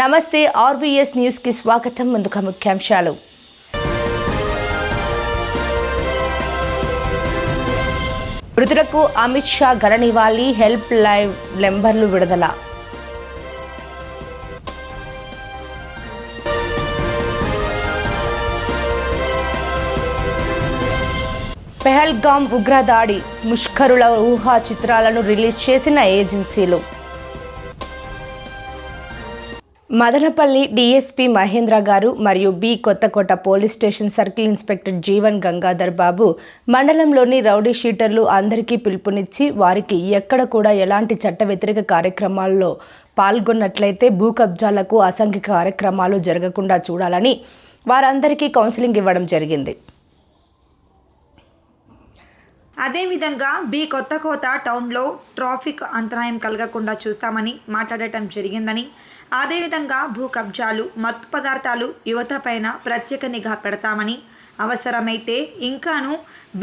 నమస్తే RVS news కి స్వాగతం. ముందుగా ముఖ్యాంశాలు. మృతులకు అమిత్ షా ఘన నివాళి, హెల్ప్ లైన్ నెంబర్లు విడుదల. పెహల్గాం ఉగ్రదాడి ముష్కరుల ఊహా చిత్రాలను రిలీజ్ చేసిన ఏజెన్సీలు. మదనపల్లి డీఎస్పీ మహేంద్ర గారు మరియు B Kothakota police station circle inspector Jeevan Gangadhar Babu మండలంలోని రౌడీ షీటర్లు అందరికీ పిలుపునిచ్చి వారికి ఎక్కడ కూడా ఎలాంటి చట్ట వ్యతిరేక కార్యక్రమాల్లో పాల్గొన్నట్లయితే భూ కబ్జాలకు అసాంఘిక కార్యక్రమాలు జరగకుండా చూడాలని వారందరికీ కౌన్సిలింగ్ ఇవ్వడం జరిగింది. అదేవిధంగా బి కొత్తకోట టౌన్లో ట్రాఫిక్ అంతరాయం కలగకుండా చూస్తామని మాట్లాడటం జరిగిందని, అదేవిధంగా భూ కబ్జాలు, మత్తు పదార్థాలు యువత పైన ప్రత్యేక నిఘా పెడతామని, అవసరమైతే ఇంకాను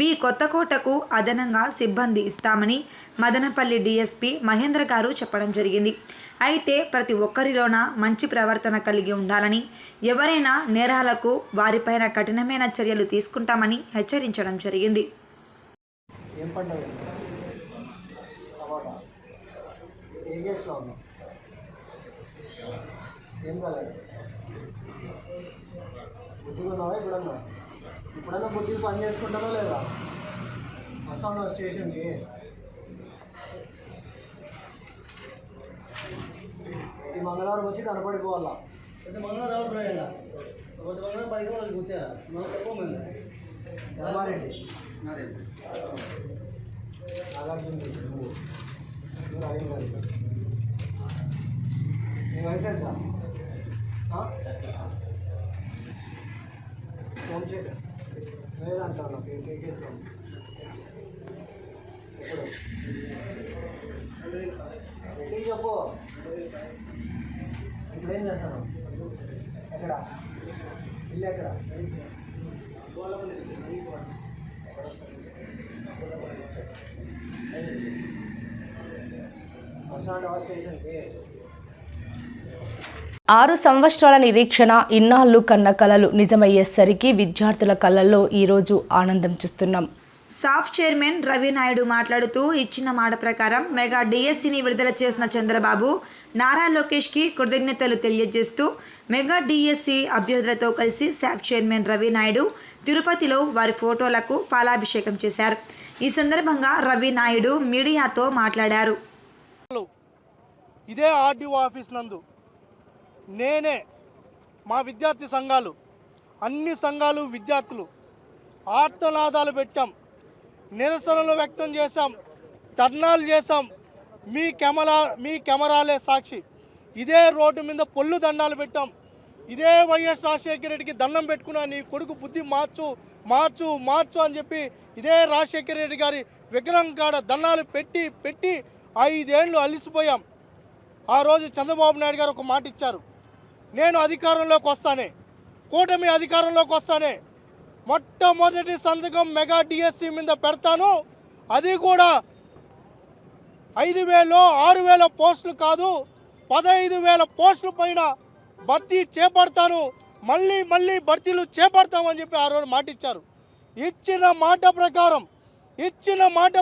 బి కొత్తకోటకు అదనంగా సిబ్బంది ఇస్తామని మదనపల్లి డీఎస్పీ మహేంద్ర గారు చెప్పడం జరిగింది. అయితే ప్రతి ఒక్కరిలోన మంచి ప్రవర్తన కలిగి ఉండాలని, ఎవరైనా నేరాలకు వారిపైన కఠినమైన చర్యలు తీసుకుంటామని హెచ్చరించడం జరిగింది. ఏం పండుగ టమాటా ఏం చేస్తున్నావు? ఏం కాలేదు. బుద్ధిగా ఉన్నావా? ఇప్పుడన్నా బుద్ధికి పని చేసుకుంటావా లేదా? వస్తాను స్టేషన్కి. ఈ మంగళవారం వచ్చి కనపడిపోవాలా. అయితే మంగళవారం ఎవరు ప్రయాణ రోజు మంగళవారం 10 రోజులు కూర్చోరా తక్కువమంది ధర్మారెడ్డి నాగార్జున నీ వయసు ఎంత? ఫోన్ చేయడం లేదంటారు నాకు కేసు ఎప్పుడు ఎక్కడికి చెప్పు. ఇప్పుడు ఏం చేస్తాను? ఎక్కడ ఇల్లు? ఎక్కడ స్టేషన్కి 6 సంవత్సరాల నిరీక్షణ, ఇన్నాళ్ళు కన్న కలలు నిజమయ్యేసరికి విద్యార్థుల కళ్ళల్లో ఈరోజు ఆనందం చూస్తున్నాం. సాఫ్ చైర్మన్ రవి నాయుడు మాట్లాడుతూ, ఇచ్చిన మాట ప్రకారం మెగా డిఎస్సిని విడుదల చేసిన చంద్రబాబు, నారా లోకేష్కి కృతజ్ఞతలు తెలియజేస్తూ మెగా డిఎస్సి అభ్యర్థులతో కలిసి సాఫ్ చైర్మన్ రవి నాయుడు తిరుపతిలో వారి ఫోటోలకు పాలాభిషేకం చేశారు. ఈ సందర్భంగా రవి నాయుడు మీడియాతో మాట్లాడారు. ఇదే ఆర్డీఓ ఆఫీస్ నందు నేనే మా విద్యార్థి సంఘాలు, అన్ని సంఘాలు, విద్యార్థులు ఆర్తనాదాలు పెట్టాం, నిరసనలు వ్యక్తం చేశాం, ధర్నాలు చేశాం. మీ కెమెరాలే సాక్షి. ఇదే రోడ్డు మీద పొల్లు దండాలు పెట్టాం. ఇదే వైఎస్ రాజశేఖర రెడ్డికి దండం పెట్టుకున్నా, నీ కొడుకు బుద్ధి మార్చు మార్చు మార్చు అని చెప్పి ఇదే రాజశేఖర రెడ్డి గారి విగ్రహం కాడ దండాలు పెట్టి 5 ఏళ్ళు అలిసిపోయాం. ఆ రోజు చంద్రబాబు నాయుడు గారు ఒక మాట ఇచ్చారు, నేను అధికారంలోకి వస్తానే, కూటమి అధికారంలోకి వస్తానే, మొట్టమొదటి సంతకం మెగా డిఎస్సి మీద పెడతాను, అది కూడా 5,000 6,000 పోస్టులు కాదు 15,000 పోస్టుల పైన భర్తీ చేపడతాను, మళ్ళీ భర్తీలు చేపడతామని చెప్పి ఆ రోజు మాట ఇచ్చారు. ఇచ్చిన మాట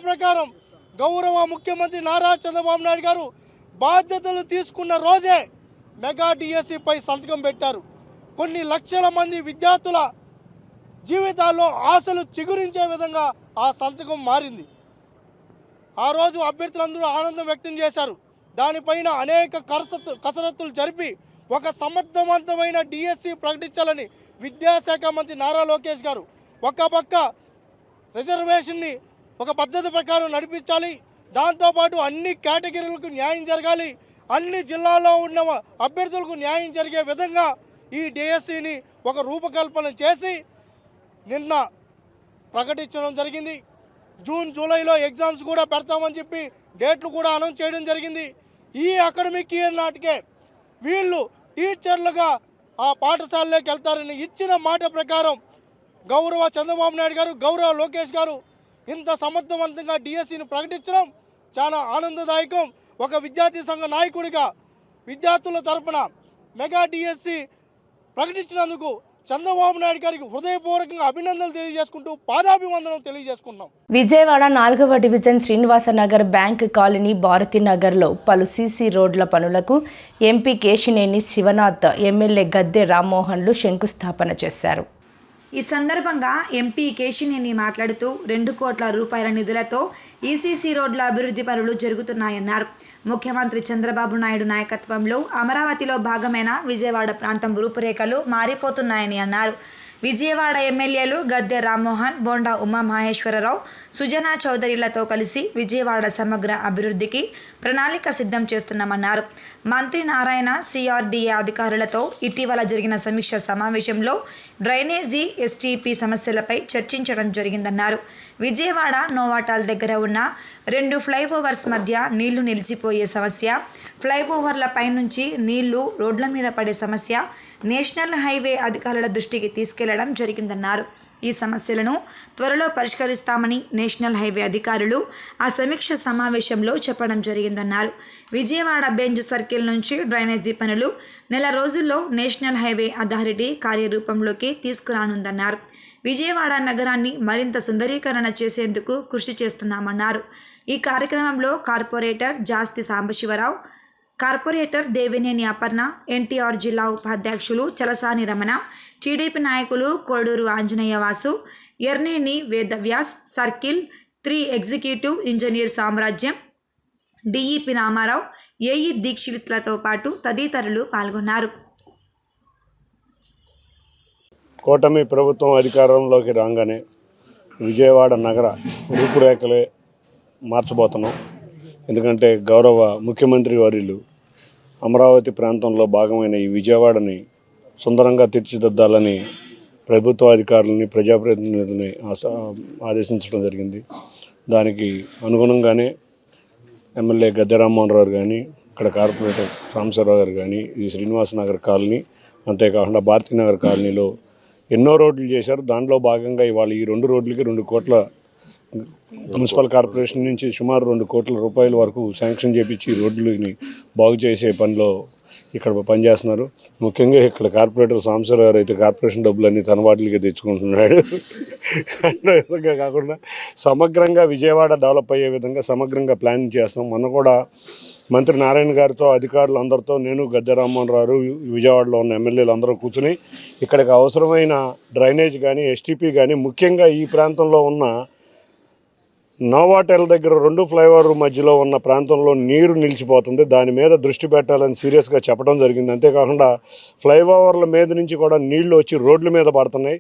ప్రకారం గౌరవ ముఖ్యమంత్రి నారా చంద్రబాబు నాయుడు గారు బాధ్యతలు తీసుకున్న రోజే మెగా డిఎస్సిపై సంతకం పెట్టారు. కొన్ని లక్షల మంది విద్యార్థుల జీవితాల్లో ఆశలు చిగురించే విధంగా ఆ సంతకం మారింది. ఆ రోజు అభ్యర్థులందరూ ఆనందం వ్యక్తం చేశారు. దానిపైన అనేక కసరత్తులు జరిపి ఒక సమర్థవంతమైన డిఎస్సి ప్రకటించాలని విద్యాశాఖ మంత్రి నారా లోకేష్ గారు ఒక పక్క రిజర్వేషన్ని ఒక పద్ధతి ప్రకారం నడిపించాలి, దాంతోపాటు అన్ని కేటగిరీలకు న్యాయం జరగాలి, అన్ని జిల్లాల్లో ఉన్న అభ్యర్థులకు న్యాయం జరిగే విధంగా ఈ డిఎస్సిని ఒక రూపకల్పన చేసి నిన్న ప్రకటించడం జరిగింది. జూన్ జూలైలో ఎగ్జామ్స్ కూడా పెడతామని చెప్పి డేట్లు కూడా అనౌన్స్ చేయడం జరిగింది. ఈ అకాడమిక్ ఇయర్ నాటికే వీళ్ళు టీచర్లుగా ఆ పాఠశాలలోకి వెళ్తారని ఇచ్చిన మాట ప్రకారం గౌరవ చంద్రబాబు నాయుడు గారు, గౌరవ లోకేష్ గారు ఇంత సమర్థవంతంగా డిఎస్సిని ప్రకటించడం చాలా ఆనందదాయకం. ఒక విద్యార్థి సంఘ నాయకుడిగా విద్యార్థుల తరపున మెగా డిఎస్సి ప్రకటించినందుకు చంద్రబాబు నాయుడు గారికి హృదయపూర్వకంగా అభినందనలు తెలియజేసుకుంటూ పాదాభివందనం తెలియజేసుకున్నాం. విజయవాడ 4వ డివిజన్ శ్రీనివాసనగర్ బ్యాంక్ కాలనీ భారతీనగర్లో పలు సీసీ రోడ్ల పనులకు ఎంపీ కేశినేని శివనాథ్, ఎమ్మెల్యే గద్దె రామ్మోహన్లు శంకుస్థాపన చేశారు. ఈ సందర్భంగా ఎంపీ కేశినేని మాట్లాడుతూ 2 కోట్ల రూపాయల నిధులతో ఈసీసీ రోడ్ల అభివృద్ధి పనులు జరుగుతున్నాయన్నారు. ముఖ్యమంత్రి చంద్రబాబు నాయుడు నాయకత్వంలో అమరావతిలో భాగమైన విజయవాడ ప్రాంతం రూపురేఖలు మారిపోతున్నాయని అన్నారు. విజయవాడ ఎమ్మెల్యేలు గద్దె రామ్మోహన్, బోండా ఉమామహేశ్వరరావు, సుజనా చౌదరిలతో కలిసి విజయవాడ సమగ్ర అభివృద్ధికి ప్రణాళిక సిద్ధం చేస్తున్నామన్నారు. మంత్రి నారాయణ సిఆర్డీఏ అధికారులతో ఇటీవల జరిగిన సమీక్ష సమావేశంలో డ్రైనేజీ, ఎస్టీపీ సమస్యలపై చర్చించడం జరిగిందన్నారు. విజయవాడ నోవాటాల్ దగ్గర ఉన్న 2 ఫ్లైఓవర్స్ మధ్య నీళ్లు నిలిచిపోయే సమస్య, ఫ్లైఓవర్ల పైనుంచి నీళ్లు రోడ్ల మీద పడే సమస్య నేషనల్ హైవే అధికారుల దృష్టికి తీసుకెళ్లడం జరిగిందన్నారు. ఈ సమస్యలను త్వరలో పరిష్కరిస్తామని నేషనల్ హైవే అధికారులు ఆ సమీక్ష సమావేశంలో చెప్పడం జరిగిందన్నారు. విజయవాడ బెంజ్ సర్కిల్ నుంచి డ్రైనేజీ పనులు నెల రోజుల్లో నేషనల్ హైవే అథారిటీ కార్యరూపంలోకి తీసుకురానుందన్నారు. విజయవాడ నగరాన్ని మరింత సుందరీకరణ చేసేందుకు కృషి చేస్తున్నామన్నారు. ఈ కార్యక్రమంలో corporator Jasti Sambasiva Rao, corporator Devineni Aparna, NTR జిల్లా ఉపాధ్యక్షులు చలసాని రమణ, టీడీపీ నాయకులు Koduru Anjaneya Vasu, Erneni Vedavyas, circle 3 executive engineer Samrajyam, DEP Rama Rao, AE దీక్షితులతో పాటు తదితరులు పాల్గొన్నారు. కూటమి ప్రభుత్వం అధికారంలోకి రాగానే విజయవాడ నగర రూపురేఖలే మార్చబోతున్నాం. ఎందుకంటే గౌరవ ముఖ్యమంత్రి వర్యులు అమరావతి ప్రాంతంలో భాగమైన ఈ విజయవాడని సుందరంగా తీర్చిదిద్దాలని ప్రభుత్వ అధికారులని, ప్రజాప్రతినిధులని ఆదేశించడం జరిగింది. దానికి అనుగుణంగానే ఎమ్మెల్యే గద్దె రామ్మోహన్ రావు కానీ, ఇక్కడ కార్పొరేటర్ సాంబశివరావు గారు కానీ, ఈ శ్రీనివాసనగర్ కాలనీ, అంతేకాకుండా భారతీనగర్ కాలనీలో ఎన్నో రోడ్లు చేశారు. దాంట్లో భాగంగా ఇవాళ ఈ 2 రోడ్లకి 2 కోట్ల మున్సిపల్ కార్పొరేషన్ నుంచి సుమారు 2 కోట్ల రూపాయల వరకు శాంక్షన్ చేపించి ఈ రోడ్లని బాగు చేసే పనిలో ఇక్కడ పనిచేస్తున్నారు. ముఖ్యంగా ఇక్కడ కార్పొరేటర్ సాంబశివరావు గారు అయితే కార్పొరేషన్ డబ్బులన్నీ తన వాటికి తెచ్చుకుంటున్నాడు. అట్లా విధంగా కాకుండా సమగ్రంగా విజయవాడ డెవలప్ అయ్యే విధంగా సమగ్రంగా ప్లానింగ్ చేస్తాం. మొన్న కూడా మంత్రి నారాయణ గారితో, అధికారులు అందరితో, నేను గద్దె రామ్మోహన్ రావు, విజయవాడలో ఉన్న ఎమ్మెల్యేలు అందరూ కూర్చుని ఇక్కడికి అవసరమైన డ్రైనేజ్ కానీ, ఎస్టీపీ కానీ, ముఖ్యంగా ఈ ప్రాంతంలో ఉన్న నోవాటెల్ దగ్గర 2 ఫ్లైఓవర్ మధ్యలో ఉన్న ప్రాంతంలో నీరు నిలిచిపోతుంది, దాని మీద దృష్టి పెట్టాలని సీరియస్గా చెప్పడం జరిగింది. అంతేకాకుండా ఫ్లైఓవర్ల మీద నుంచి కూడా నీళ్లు వచ్చి రోడ్ల మీద పడుతున్నాయి.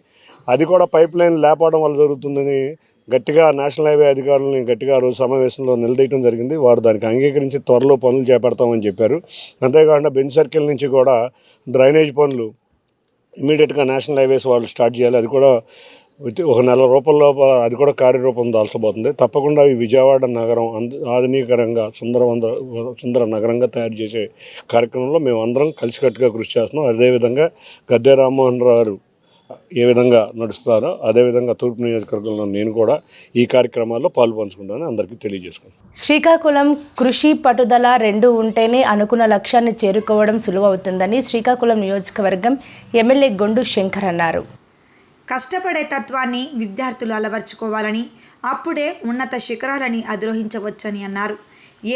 అది కూడా పైప్ లైన్ లేపడం వల్ల జరుగుతుందని గట్టిగా నేషనల్ హైవే అధికారులని గట్టిగా రోజు సమావేశంలో నిలదీయడం జరిగింది. వారు దానికి అంగీకరించి త్వరలో పనులు చేపడతామని చెప్పారు. అంతేకాకుండా బెంజ్ సర్కిల్ నుంచి కూడా డ్రైనేజ్ పనులు ఇమీడియట్గా నేషనల్ హైవేస్ వాళ్ళు స్టార్ట్ చేయాలి. అది కూడా 1 నెల రూపాయల అది కూడా కార్యరూపం దాల్చబోతుంది. తప్పకుండా ఈ విజయవాడ నగరం ఆధునీకరంగా సుందర నగరంగా తయారు చేసే కార్యక్రమంలో మేము అందరం కలిసికట్టుగా కృషి చేస్తున్నాం. అదేవిధంగా గద్దె రామ్మోహన్ రావు గారు ఏ విధంగా నడుస్తారో అదేవిధంగా తూర్పు నియోజకవర్గంలో నేను కూడా ఈ కార్యక్రమాల్లో పాల్పంచుకుంటానని అందరికీ తెలియజేసుకున్నాను. శ్రీకాకుళం కృషి పట్టుదల 2 ఉంటేనే అనుకున్న లక్ష్యాన్ని చేరుకోవడం సులువవుతుందని శ్రీకాకుళం నియోజకవర్గం ఎమ్మెల్యే గొండు శంకర్ అన్నారు. కష్టపడే తత్వాన్ని విద్యార్థులు అలవర్చుకోవాలని, అప్పుడే ఉన్నత శిఖరాలని అధిరోహించవచ్చని అన్నారు.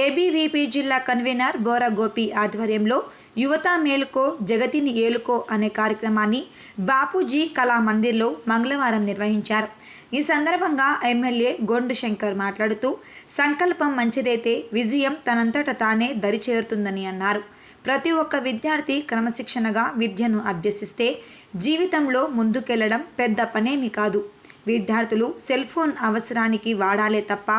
ఏబీవీపీ జిల్లా కన్వీనర్ బోర గోపి ఆధ్వర్యంలో యువత మేలుకో జగతిని ఏలుకో అనే కార్యక్రమాన్ని బాపూజీ కళామందిర్లో మంగళవారం నిర్వహించారు. ఈ సందర్భంగా ఎమ్మెల్యే గొండు శంకర్ మాట్లాడుతూ సంకల్పం మంచిదైతే విజయం తనంతట తానే దరిచేరుతుందని అన్నారు. ప్రతి ఒక్క విద్యార్థి క్రమశిక్షణగా విద్యను అభ్యసిస్తే జీవితంలో ముందుకెళ్లడం పెద్ద పనేమి కాదు. విద్యార్థులు సెల్ ఫోన్ అవసరానికి వాడాలే తప్ప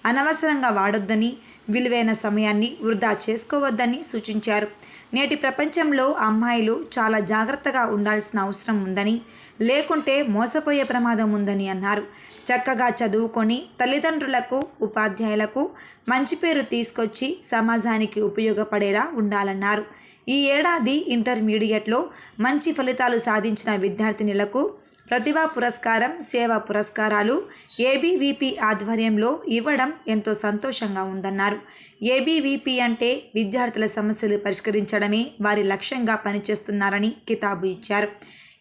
అనవసరంగా వాడొద్దని, విలువైన సమయాన్ని వృధా చేసుకోవద్దని సూచించారు. నేటి ప్రపంచంలో అమ్మాయిలు చాలా జాగ్రత్తగా ఉండాల్సిన అవసరం ఉందని, లేకుంటే మోసపోయే ప్రమాదం ఉందని అన్నారు. చక్కగా చదువుకొని తల్లిదండ్రులకు, ఉపాధ్యాయులకు మంచి పేరు తీసుకొచ్చి సమాజానికి ఉపయోగపడేలా ఉండాలన్నారు. ఈ ఏడాది ఇంటర్మీడియట్లో మంచి ఫలితాలు సాధించిన విద్యార్థినులకు ప్రతిభా పురస్కారం, సేవా పురస్కారాలు ఏబీవీపీ ఆధ్వర్యంలో ఇవ్వడం ఎంతో సంతోషంగా ఉందన్నారు. ఏబీవీపీ అంటే విద్యార్థుల సమస్యలు పరిష్కరించడమే వారి లక్ష్యంగా పనిచేస్తున్నారని కితాబు ఇచ్చారు.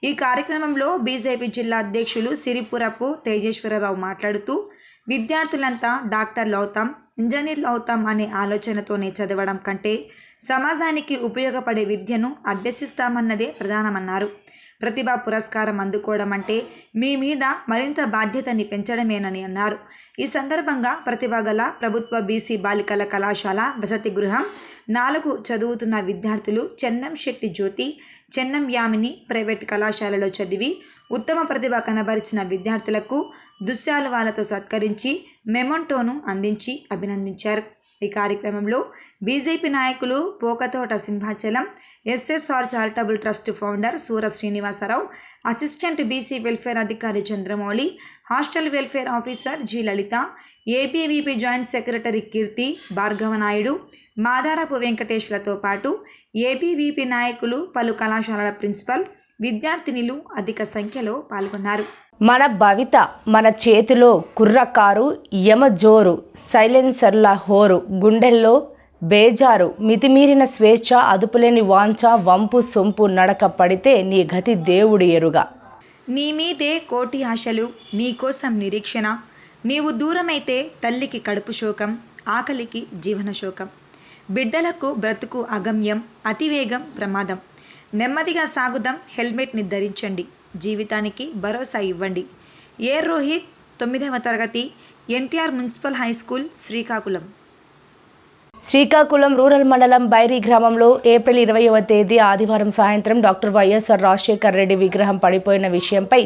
ఈ కార్యక్రమంలో బీజేపీ జిల్లా అధ్యక్షులు సిరిపురపు తేజేశ్వరరావు మాట్లాడుతూ విద్యార్థులంతా డాక్టర్లు అవుతాం, ఇంజనీర్లు అవుతాం అనే ఆలోచనతోనే చదవడం కంటే సమాజానికి ఉపయోగపడే విద్యను అభ్యసిస్తామన్నదే ప్రధానమన్నారు. ప్రతిభా పురస్కారం అందుకోవడం అంటే మీ మీద మరింత బాధ్యతని పెంచడమేనని అన్నారు. ఈ సందర్భంగా ప్రతిభ గల ప్రభుత్వ బీసీ బాలికల కళాశాల వసతి గృహం 4 చదువుతున్న విద్యార్థులు చెన్నం శెట్టి జ్యోతి, చెన్నం యామిని ప్రైవేట్ కళాశాలలో చదివి ఉత్తమ ప్రతిభ కనబరిచిన విద్యార్థులకు దుశ్శాలువాలతో సత్కరించి మెమొంటోను అందించి అభినందించారు. ఈ కార్యక్రమంలో బీజేపీ నాయకులు Pokathota Simhachalam, SSR charitable trust founder Sura Srinivasarao, assistant BC welfare అధికారి Chandramouli, hostel welfare officer G Lalitha, ABVP joint secretary Keerthi, Bhargavanayudu, Madarapu వెంకటేశ్లతో పాటు ఏబీవీపీ నాయకులు, పలు కళాశాలల ప్రిన్సిపల్, విద్యార్థినిలు అధిక సంఖ్యలో పాల్గొన్నారు. మన భవిత మన చేతిలో కుర్రకారు యమజోరు సైలెన్సర్ల హోరు గుండెల్లో బేజారు మితిమీరిన స్వేచ్ఛ అదుపులేని వాంఛ వంపు సొంపు నడక పడితే నీ గతి దేవుడి ఎరుగా. నీ మీదే కోటి ఆశలు, నీకోసం నిరీక్షణ, నీవు దూరమైతే తల్లికి కడుపు శోకం, ఆకలికి జీవన శోకం, బిడ్డలకు బ్రతుకు అగమ్యం, అతివేగం ప్రమాదం, నెమ్మదిగా సాగుదాం, హెల్మెట్ని ధరించండి, జీవితానికి భరోసా ఇవ్వండి. ఏ రోహిత్ 9వ తరగతి, NTR municipal high school, Srikakulam. Srikakulam rural మండలం బైరి గ్రామంలో ఏప్రిల్ 20వ తేదీ ఆదివారం సాయంత్రం డాక్టర్ వైఎస్ఆర్ రాజశేఖర్ రెడ్డి విగ్రహం పడిపోయిన విషయంపై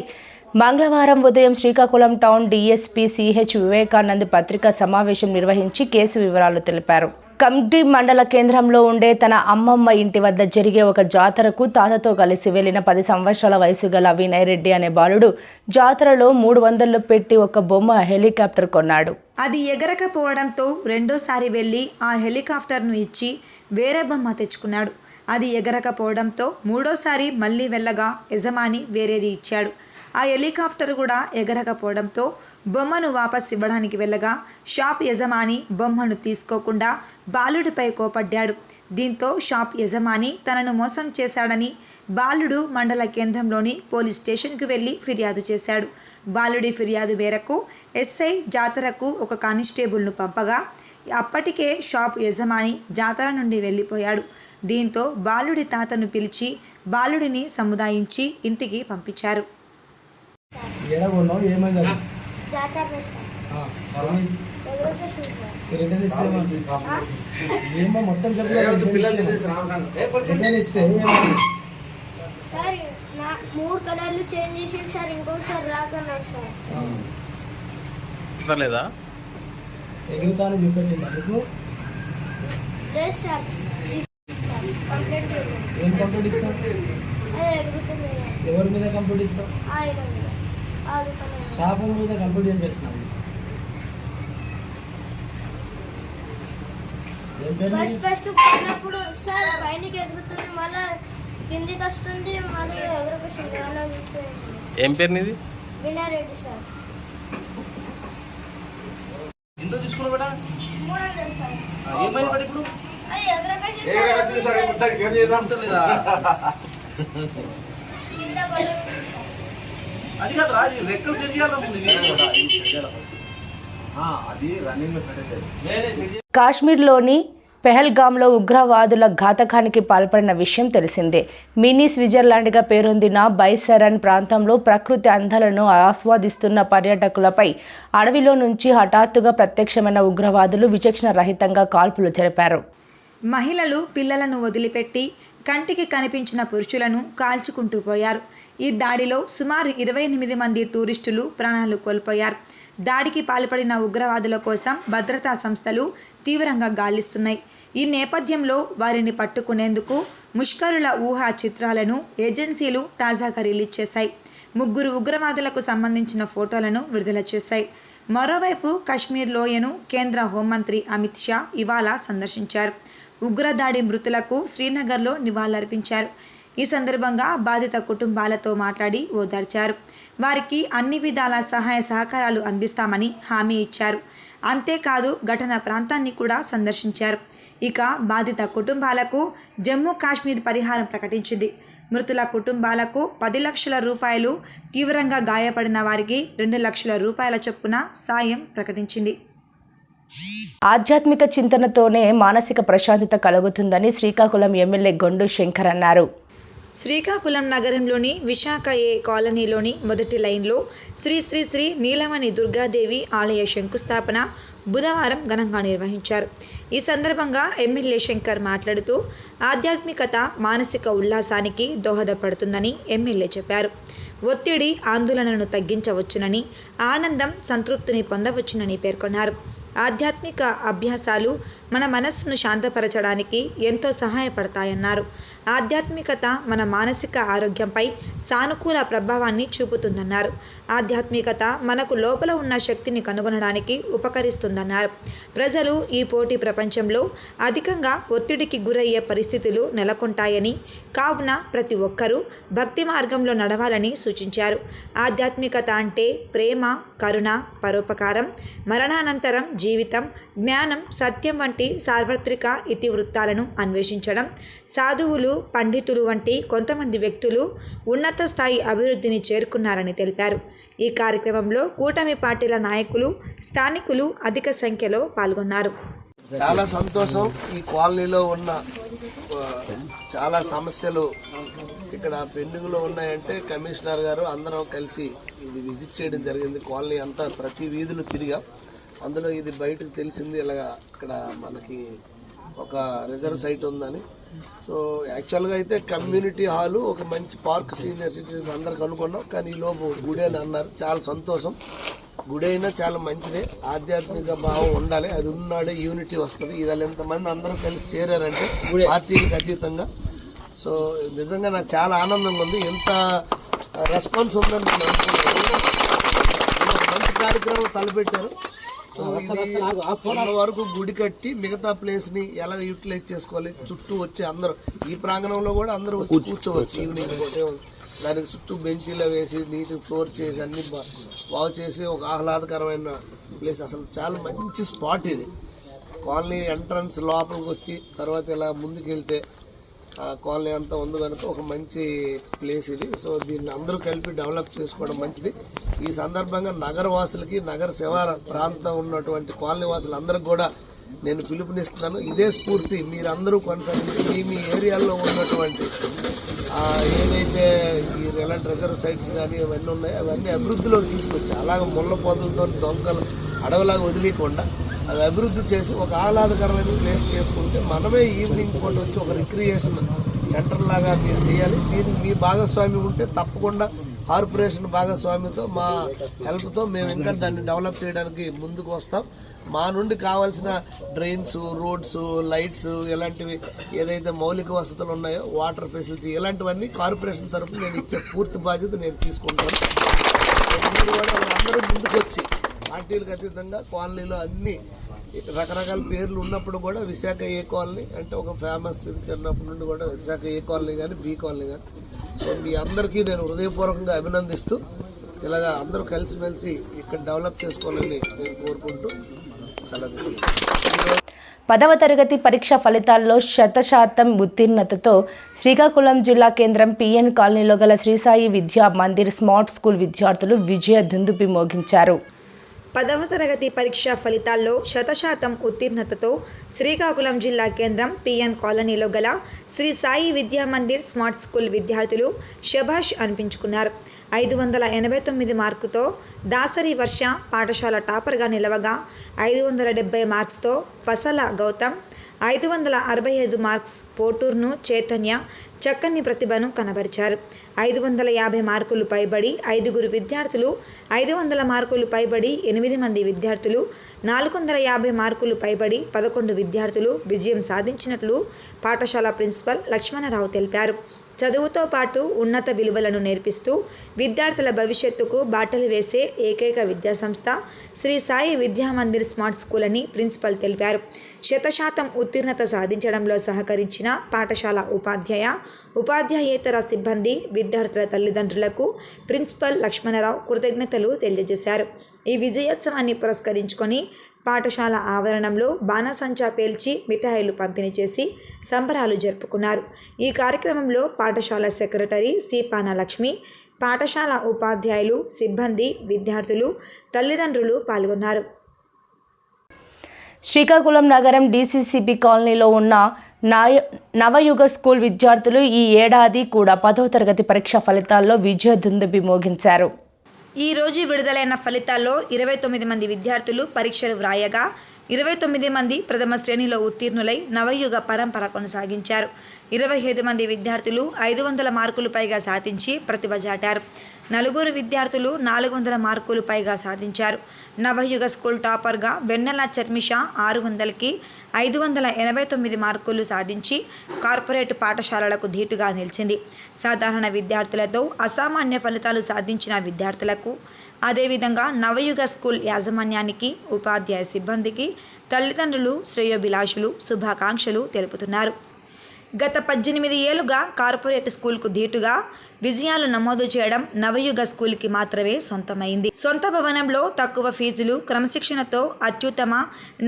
మంగళవారం ఉదయం Srikakulam town DSP CH Vivekanand పత్రికా సమావేశం నిర్వహించి కేసు వివరాలు తెలిపారు. కమ్డి మండల కేంద్రంలో ఉండే తన అమ్మమ్మ ఇంటి వద్ద జరిగే ఒక జాతరకు తాతతో కలిసి వెళ్లిన 10 సంవత్సరాల వయసు గల వినయ్ రెడ్డి అనే బాలుడు జాతరలో 300 పెట్టి ఒక బొమ్మ హెలికాప్టర్ కొన్నాడు. అది ఎగరకపోవడంతో రెండోసారి వెళ్ళి ఆ హెలికాప్టర్ను ఇచ్చి వేరే బొమ్మ తెచ్చుకున్నాడు. అది ఎగరకపోవడంతో మూడోసారి మళ్ళీ వెళ్ళగా యజమాని వేరేది ఇచ్చాడు. ఆ హెలికాప్టర్ కూడా ఎగరకపోవడంతో బొమ్మను వాపస్ ఇవ్వడానికి వెళ్ళగా షాప్ యజమాని బొమ్మను తీసుకోకుండా బాలుడిపై కోపడ్డాడు. దీంతో షాప్ యజమాని తనను మోసం చేశాడని బాలుడు మండల కేంద్రంలోని పోలీస్ స్టేషన్కు వెళ్ళి ఫిర్యాదు చేశాడు. బాలుడి ఫిర్యాదు మేరకు ఎస్ఐ జాతరకు ఒక కానిస్టేబుల్ను పంపగా అప్పటికే షాప్ యజమాని జాతర నుండి వెళ్ళిపోయాడు. దీంతో బాలుడి తాతను పిలిచి బాలుడిని సముదాయించి ఇంటికి పంపించారు. సార్ 3 కలర్లు చేంజ్ చేసి సార్ ఇంకొకసారి రాకన్నారు సార్. లేదా ఎగురుతాను చూపెట్టింది అందుకు లేదు సార్. కంప్లైంట్ ఏం కంప్లీట్ ఇస్తావు? ఎగురుతుంది ఎవరి మీద కంప్లీట్ ఇస్తావు? షాపు మీద కంప్లీట్ చేయించినావు. ఏం పేరు? ఫస్ట్ పోయినప్పుడు సార్ పైనకి ఎగురుతుంది, మళ్ళీ కిందికి వస్తుంది, మళ్ళీ ఎగురుకొస్తుంది. అలా ఏం పేరు నీది? వినయ్ రెడ్డి సార్. ఎంత తీసుకున్నావు బేటా? 300 సార్. ఏమైంది బట్ ఇప్పుడు? అది ఎగురుకొచ్చింది సార్. అది కాదు రా, రెక్కలు సెట్ చేయాలి ముందు. అది రన్నింగ్ లో సెట్ అవుతుంది. కాశ్మీర్లోని పెహల్గాంలో ఉగ్రవాదుల ఘాతకానికి పాల్పడిన విషయం తెలిసిందే. మినీ స్విట్జర్లాండ్గా పేరొందిన బైసరన్ ప్రాంతంలో ప్రకృతి అందాలను ఆస్వాదిస్తున్న పర్యాటకులపై అడవిలో నుంచి హఠాత్తుగా ప్రత్యక్షమైన ఉగ్రవాదులు విచక్షణ రహితంగా కాల్పులు జరిపారు. మహిళలు పిల్లలను వదిలిపెట్టి కంటికి కనిపించిన పురుషులను కాల్చుకుంటూ పోయారు. ఈ దాడిలో సుమారు 28 మంది టూరిస్టులు ప్రాణాలు కోల్పోయారు. దాడికి పాల్పడిన ఉగ్రవాదుల కోసం భద్రతా సంస్థలు తీవ్రంగా గాలిస్తున్నాయి. ఈ నేపథ్యంలో వారిని పట్టుకునేందుకు ముష్కరుల ఊహా చిత్రాలను ఏజెన్సీలు తాజాగా రిలీజ్ చేశాయి. 3 ఉగ్రవాదులకు సంబంధించిన ఫోటోలను విడుదల చేశాయి. మరోవైపు కశ్మీర్ లోయను కేంద్ర హోంమంత్రి అమిత్ షా ఇవాళ సందర్శించారు. ఉగ్రదాడి మృతులకు శ్రీనగర్లో నివాళులర్పించారు. ఈ సందర్భంగా బాధిత కుటుంబాలతో మాట్లాడి ఓదార్చారు. వారికి అన్ని విధాల సహాయ సహకారాలు అందిస్తామని హామీ ఇచ్చారు. అంతేకాదు ఘటన ప్రాంతాన్ని కూడా సందర్శించారు. ఇక బాధిత కుటుంబాలకు జమ్మూ కాశ్మీర్ పరిహారం ప్రకటించింది. మృతుల కుటుంబాలకు 10 లక్షల రూపాయలు, తీవ్రంగా గాయపడిన వారికి 2 లక్షల రూపాయల చొప్పున సాయం ప్రకటించింది. ఆధ్యాత్మిక చింతనతోనే మానసిక ప్రశాంతత కలుగుతుందని శ్రీకాకుళం ఎమ్మెల్యే గొండు శంకర్ అన్నారు. శ్రీకాకుళం నగరంలోని విశాఖ ఏ కాలనీలోని మొదటి లైన్లో శ్రీ శ్రీ శ్రీ నీలమణి దుర్గాదేవి ఆలయ శంకుస్థాపన బుధవారం ఘనంగా నిర్వహించారు. ఈ సందర్భంగా ఎమ్మెల్యే శంకర్ మాట్లాడుతూ ఆధ్యాత్మికత మానసిక ఉల్లాసానికి దోహదపడుతుందని ఎమ్మెల్యే చెప్పారు. ఒత్తిడి, ఆందోళనను తగ్గించవచ్చునని, ఆనందం, సంతృప్తిని పొందవచ్చునని పేర్కొన్నారు. ఆధ్యాత్మిక అభ్యాసాలు మన మనస్సును శాంతపరచడానికి ఎంతో సహాయపడతాయన్నారు. ఆధ్యాత్మికత మన మానసిక ఆరోగ్యంపై సానుకూల ప్రభావాన్ని చూపుతుందన్నారు. ఆధ్యాత్మికత మనకు లోపల ఉన్న శక్తిని కనుగొనడానికి ఉపకరిస్తుందన్నారు. ప్రజలు ఈ పోటీ ప్రపంచంలో అధికంగా ఒత్తిడికి గురయ్యే పరిస్థితులు నెలకొంటాయని, కావున ప్రతి ఒక్కరూ భక్తి మార్గంలో నడవాలని సూచించారు. ఆధ్యాత్మికత అంటే ప్రేమ, కరుణ, పరోపకారం, మరణానంతరం జీవితం, జ్ఞానం, సత్యం వంటి సార్వత్రిక ఇతివృత్తాలను అన్వేషించడం. సాధువులు, పండితులు వంటి కొంతమంది వ్యక్తులు ఉన్నత స్థాయి అభివృద్ధిని చేరుకున్నారని తెలిపారు. ఈ కార్యక్రమంలో కూటమి పార్టీల నాయకులు, స్థానికులు అధిక సంఖ్యలో పాల్గొన్నారు. చాలా సంతోషం. ఈ కాలనీలో ఉన్న చాలా సమస్యలు ఇక్కడ పెండింగ్లో ఉన్నాయంటే కమిషనర్ గారు అందరం కలిసి ఇది విజిట్ చేయడం జరిగింది. కాలనీ అంతా ప్రతి వీధులు తిరిగా, అందులో ఇది బయటకు తెలిసింది ఇలాగా ఇక్కడ మనకి ఒక రిజర్వ్ సైట్ ఉందని. సో యాక్చువల్గా అయితే కమ్యూనిటీ హాలు, ఒక మంచి పార్క్ సీనియర్ సిటిజన్స్ అందరికి అనుకున్నాం. కానీ ఈ లోపు గుడి అని అన్నారు. చాలా సంతోషం. గుడి అయినా చాలా మంచిదే. ఆధ్యాత్మిక భావం ఉండాలి. అది ఉన్నాడే యూనిటీ వస్తుంది. ఇవాళ ఎంతమంది అందరూ కలిసి చేరారంటే పార్టీలకు అతీతంగా. సో నిజంగా నాకు చాలా ఆనందంగా ఉంది. ఎంత రెస్పాన్స్ ఉందని నేను అనుకున్నాను. మంచి కార్యక్రమం తలపెట్టారు. సో ఉన్న వరకు గుడి కట్టి మిగతా ప్లేస్ ని ఎలా యూటిలైజ్ చేసుకోవాలి, చుట్టూ వచ్చి అందరూ ఈ ప్రాంగణంలో కూడా అందరూ వచ్చి కూర్చోవచ్చు. ఈవినింగ్ దానికి చుట్టూ బెంచీలో వేసి నీట్ ఫ్లోర్ చేసి అన్ని బాగు చేసి ఒక ఆహ్లాదకరమైన ప్లేస్. అసలు చాలా మంచి స్పాట్ ఇది. కాలనీ ఎంట్రన్స్ లోపలికి వచ్చి తర్వాత ఇలా ముందుకు వెళ్తే కాలనీ అంతా ఉంది కనుక ఒక మంచి ప్లేస్ ఇది. సో దీన్ని అందరూ కలిపి డెవలప్ చేసుకోవడం మంచిది. ఈ సందర్భంగా నగరవాసులకి, నగర శివార ప్రాంతం ఉన్నటువంటి కాలనీ వాసులందరికీ కూడా నేను పిలుపునిస్తున్నాను. ఇదే స్ఫూర్తి మీరందరూ కొనసాగించి మీ ఏరియాలో ఉన్నటువంటి ఏవైతే ఈ ఎలాంటి రిజర్వ్ సైట్స్ కానీ ఇవన్నీ ఉన్నాయో అవన్నీ అభివృద్ధిలోకి తీసుకొచ్చి అలాగే ముళ్ళ పొదలతో దొంగలు అడవిలాగా వదిలేయకుండా అవి అభివృద్ధి చేసి ఒక ఆహ్లాదకరమైన ప్లేస్ చేసుకుంటే మనమే ఈవినింగ్ పూట వచ్చి ఒక రిక్రియేషన్ సెంటర్ లాగా మీరు చేయాలి. దీనికి మీ భాగస్వామ్యం ఉంటే తప్పకుండా కార్పొరేషన్ భాగస్వామ్యంతో మా హెల్ప్తో మేము ఇంకా దాన్ని డెవలప్ చేయడానికి ముందుకు వస్తాం. మా నుండి కావాల్సిన డ్రైన్స్, రోడ్స్, లైట్స్ ఇలాంటివి ఏదైతే మౌలిక వసతులు ఉన్నాయో, వాటర్ ఫెసిలిటీ ఇలాంటివన్నీ కార్పొరేషన్ తరఫున నేను ఇచ్చే పూర్తి బాధ్యత నేను తీసుకుంటాను. అందరూ ముందుకు వచ్చి పార్టీలకు అతీతంగా కాలనీలో అన్ని రకరకాల పేర్లు ఉన్నప్పుడు కూడా విశాఖ ఏ కాలనీ అంటే ఒక ఫేమస్ ఇది. చిన్నప్పటి నుండి కూడా విశాఖ ఏ కాలనీ కానీ బి కాలనీ కానీ. సో మీ అందరికీ నేను హృదయపూర్వకంగా అభినందిస్తూ ఇలాగా అందరూ కలిసిమెలిసి ఇక్కడ డెవలప్ చేసుకోవాలని నేను కోరుకుంటూ సెలవు తీసుకుంటాను. 10వ తరగతి పరీక్ష ఫలితాల్లో 100% ఉత్తీర్ణతతో శ్రీకాకుళం జిల్లా కేంద్రం పిఎన్ కాలనీలో గల శ్రీ సాయి విద్యా మందిర్ స్మార్ట్ స్కూల్ విద్యార్థులు విజయ దుందుబి మోగించారు. 10వ తరగతి పరీక్ష ఫలితాల్లో 100% ఉత్తీర్ణతతో శ్రీకాకుళం జిల్లా కేంద్రం పిఎన్ కాలనీలో గల శ్రీ సాయి విద్యా మందిర్ స్మార్ట్ స్కూల్ విద్యార్థులు శభాష్ అనిపించుకున్నారు. 589 మార్కుతో దాసరి వర్ష పాఠశాల టాపర్గా నిలవగా, 570 మార్క్స్తో పసల గౌతమ్, 565 మార్క్స్ పోటూర్ను చైతన్య చక్కని ప్రతిభను కనబరిచారు. 550 మార్కులు పైబడి 5 విద్యార్థులు, 500 మార్కులు పైబడి 8 మంది విద్యార్థులు, 450 మార్కులు పైబడి 11 విద్యార్థులు విజయం సాధించినట్లు పాఠశాల ప్రిన్సిపల్ లక్ష్మణరావు తెలిపారు. చదువుతో పాటు ఉన్నత విలువలను నేర్పిస్తూ విద్యార్థుల భవిష్యత్తుకు బాటలు వేసే ఏకైక విద్యాసంస్థ శ్రీ సాయి విద్యామందిర్ స్మార్ట్ స్కూల్ అని ప్రిన్సిపల్ తెలిపారు. 100% ఉత్తీర్ణత సాధించడంలో సహకరించిన పాఠశాల ఉపాధ్యాయేతర సిబ్బంది, విద్యార్థుల తల్లిదండ్రులకు ప్రిన్సిపల్ లక్ష్మణరావు కృతజ్ఞతలు తెలియజేశారు. ఈ విజయోత్సవాన్ని పురస్కరించుకొని పాఠశాల ఆవరణంలో బాణసంచా పేల్చి మిఠాయిలు పంపిణీ చేసి సంబరాలు జరుపుకున్నారు. ఈ కార్యక్రమంలో పాఠశాల సెక్రటరీ సిపాన లక్ష్మి, పాఠశాల ఉపాధ్యాయులు, సిబ్బంది, విద్యార్థులు, తల్లిదండ్రులు పాల్గొన్నారు. శ్రీకాకుళం నగరం డీసీసీబీ కాలనీలో ఉన్న నవయుగ స్కూల్ విద్యార్థులు ఈ ఏడాది కూడా 10వ తరగతి పరీక్ష ఫలితాల్లో విజయ దుందుబి మోగించారు. ఈ రోజు విడుదలైన ఫలితాల్లో 29 మంది విద్యార్థులు పరీక్షలు వ్రాయగా 29 మంది ప్రథమ శ్రేణిలో ఉత్తీర్ణులై నవయుగ పరంపర కొనసాగించారు. 25 మంది విద్యార్థులు 500 మార్కులు పైగా సాధించి ప్రతిభ చాటారు. 4 విద్యార్థులు 400 మార్కులు పైగా సాధించారు. నవయుగ స్కూల్ టాపర్గా వెన్నెల చర్మిష 600కి 589 మార్కులు సాధించి కార్పొరేట్ పాఠశాలలకు ధీటుగా నిలిచింది. సాధారణ విద్యార్థులతో అసామాన్య ఫలితాలు సాధించిన విద్యార్థులకు, అదేవిధంగా నవయుగ స్కూల్ యాజమాన్యానికి, ఉపాధ్యాయ సిబ్బందికి, తల్లిదండ్రులు, శ్రేయోభిలాషులు శుభాకాంక్షలు తెలుపుతున్నారు. గత 18 ఏళ్లుగా కార్పొరేట్ స్కూల్కు ధీటుగా విజయాలు నమోదు చేయడం నవయుగ స్కూల్కి మాత్రమే సొంతమైంది. సొంత భవనంలో తక్కువ ఫీజులు, క్రమశిక్షణతో అత్యుత్తమ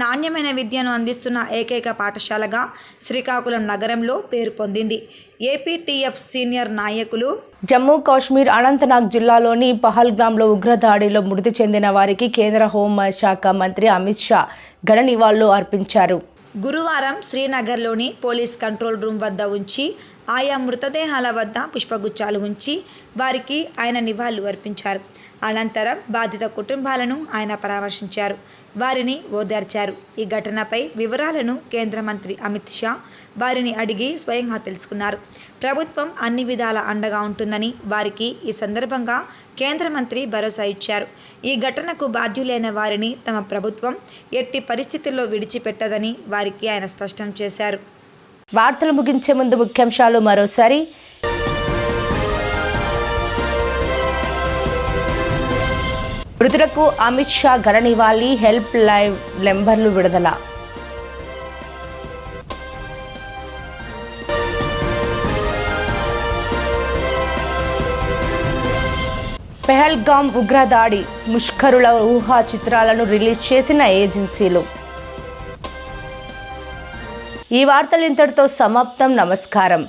నాణ్యమైన విద్యను అందిస్తున్న ఏకైక పాఠశాలగా శ్రీకాకుళం నగరంలో పేరు పొందింది. ఏపీటీఎఫ్ సీనియర్ నాయకులు జమ్మూ కాశ్మీర్ అనంతనాగ్ జిల్లాలోని పహల్గామ్లో ఉగ్రదాడిలో మృతి చెందిన వారికి కేంద్ర హోంశాఖ మంత్రి అమిత్ షా ఘన నివాళులు అర్పించారు. గురువారం శ్రీనగర్లోని పోలీస్ కంట్రోల్ రూమ్ వద్ద ఉంచి ఆయా మృతదేహాల వద్ద పుష్పగుచ్చాలు ఉంచి వారికి ఆయన నివాళులు అర్పించారు. అనంతరం బాధిత కుటుంబాలను ఆయన పరామర్శించారు, వారిని ఓదార్చారు. ఈ ఘటనపై వివరాలను కేంద్ర మంత్రి అమిత్ షా వారిని అడిగి స్వయంగా తెలుసుకున్నారు. ప్రభుత్వం అన్ని విధాల అండగా ఉంటుందని వారికి ఈ సందర్భంగా కేంద్ర మంత్రి భరోసా ఇచ్చారు. ఈ ఘటనకు బాధ్యులైన వారిని తమ ప్రభుత్వం ఎట్టి పరిస్థితుల్లో విడిచిపెట్టదని వారికి ఆయన స్పష్టం చేశారు. వార్తలు ముగించే ముందు ముఖ్యాంశాలు మరోసారి. మృతులకు అమిత్ షా ఘన నివాళి, హెల్ప్ లైన్ నెంబర్లు విడుదల. పెహల్గామ్ ఉగ్రదాడి ముష్కరుల ఊహా చిత్రాలను రిలీజ్ చేసిన ఏజెన్సీలు. ఈ వార్తలు ఇంతటితో సమాప్తం. నమస్కారం.